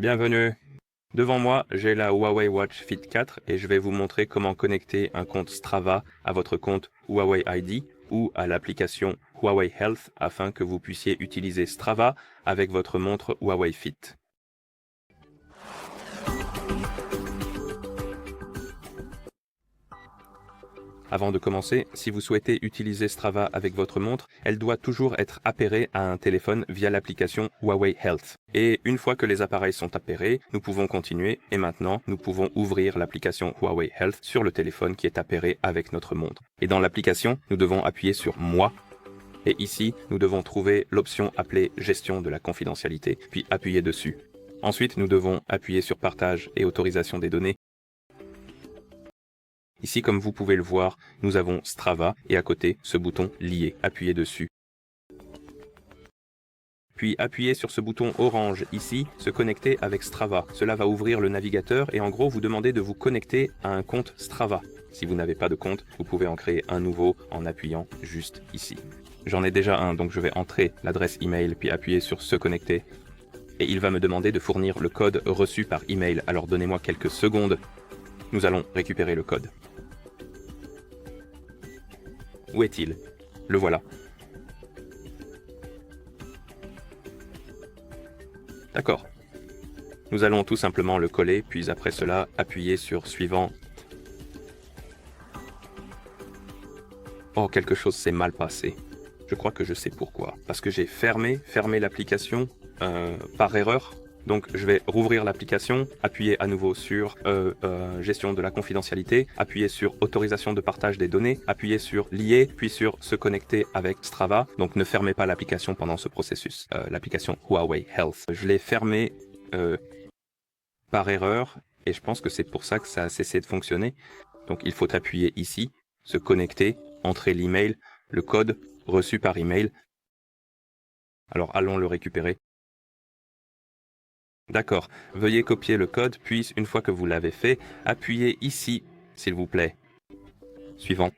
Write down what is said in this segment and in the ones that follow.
Bienvenue. Devant moi, j'ai la Huawei Watch Fit 4 et je vais vous montrer comment connecter un compte Strava à votre compte Huawei ID ou à l'application Huawei Health afin que vous puissiez utiliser Strava avec votre montre Huawei Fit. Avant de commencer, si vous souhaitez utiliser Strava avec votre montre, elle doit toujours être appairée à un téléphone via l'application Huawei Health. Et une fois que les appareils sont appairés, nous pouvons continuer et maintenant nous pouvons ouvrir l'application Huawei Health sur le téléphone qui est appairé avec notre montre. Et dans l'application, nous devons appuyer sur Moi. Et ici, nous devons trouver l'option appelée Gestion de la confidentialité, puis appuyer dessus. Ensuite, nous devons appuyer sur Partage et autorisation des données. Ici, comme vous pouvez le voir, nous avons Strava et à côté, ce bouton Lier. Appuyez dessus. Puis appuyez sur ce bouton orange ici, Se connecter avec Strava. Cela va ouvrir le navigateur et en gros vous demander de vous connecter à un compte Strava. Si vous n'avez pas de compte, vous pouvez en créer un nouveau en appuyant juste ici. J'en ai déjà un, donc je vais entrer l'adresse email puis appuyer sur Se connecter. Et il va me demander de fournir le code reçu par email. Alors donnez-moi quelques secondes. Nous allons récupérer le code. Où est-il? Le voilà. D'accord. Nous allons tout simplement le coller, puis après cela, appuyer sur Suivant. Oh, quelque chose s'est mal passé. Je crois que je sais pourquoi. Parce que j'ai fermé l'application par erreur. Donc je vais rouvrir l'application, appuyer à nouveau sur Gestion de la confidentialité, appuyer sur Autorisation de partage des données, appuyer sur Lier, puis sur Se connecter avec Strava. Donc ne fermez pas l'application pendant ce processus, l'application Huawei Health. Je l'ai fermée par erreur et je pense que c'est pour ça que ça a cessé de fonctionner. Donc il faut appuyer ici, Se connecter, entrer l'email, le code reçu par email. Alors allons le récupérer. D'accord, veuillez copier le code, puis une fois que vous l'avez fait, appuyez ici, s'il vous plaît. Suivant.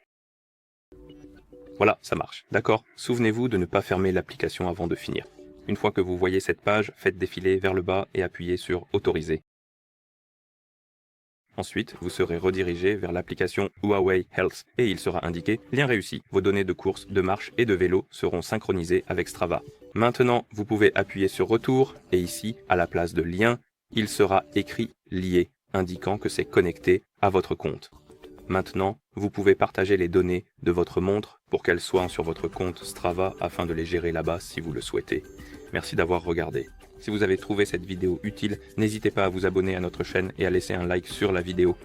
Voilà, ça marche. D'accord, souvenez-vous de ne pas fermer l'application avant de finir. Une fois que vous voyez cette page, faites défiler vers le bas et appuyez sur Autoriser. Ensuite, vous serez redirigé vers l'application Huawei Health et il sera indiqué « Lien réussi ». Vos données de course, de marche et de vélo seront synchronisées avec Strava. Maintenant, vous pouvez appuyer sur Retour et ici, à la place de Lien, il sera écrit « Lié », indiquant que c'est connecté à votre compte. Maintenant, vous pouvez partager les données de votre montre pour qu'elles soient sur votre compte Strava afin de les gérer là-bas si vous le souhaitez. Merci d'avoir regardé. Si vous avez trouvé cette vidéo utile, n'hésitez pas à vous abonner à notre chaîne et à laisser un like sur la vidéo.